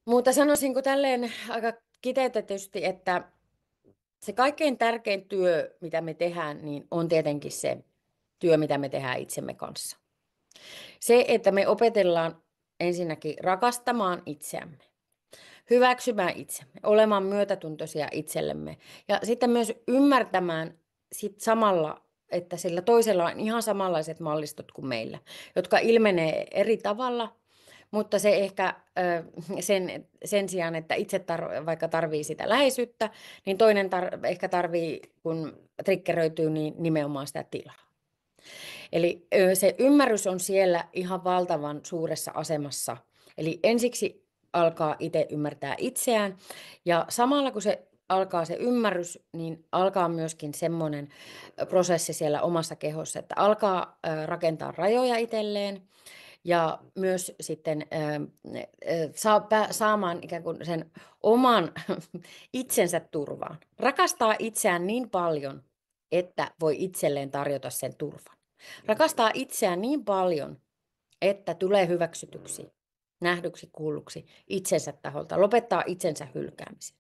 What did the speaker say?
Mutta sanoisinko tälleen aika kiteytetysti, että se kaikkein tärkein työ, mitä me tehdään, niin on tietenkin se työ, mitä me tehdään itsemme kanssa. Se, että me opetellaan ensinnäkin rakastamaan itseämme, hyväksymään itsemme, olemaan myötätuntoisia itsellemme ja sitten myös ymmärtämään sit samalla, että sillä toisella on ihan samanlaiset mallistot kuin meillä, jotka ilmenee eri tavalla, mutta se ehkä sen sijaan, että itse vaikka tarvii sitä läheisyyttä, niin toinen ehkä tarvii, kun triggeröityy, niin nimenomaan sitä tilaa. Eli se ymmärrys on siellä ihan valtavan suuressa asemassa. Eli ensiksi alkaa itse ymmärtää itseään ja samalla kun se alkaa se ymmärrys, niin alkaa myöskin semmoinen prosessi siellä omassa kehossa, että alkaa rakentaa rajoja itselleen ja myös sitten saamaan ikään kuin sen oman itsensä turvaan. Rakastaa itseään niin paljon, että voi itselleen tarjota sen turvan. Rakastaa itseään niin paljon, että tulee hyväksytyksi, nähdyksi, kuulluksi itsensä taholta, lopettaa itsensä hylkäämisen.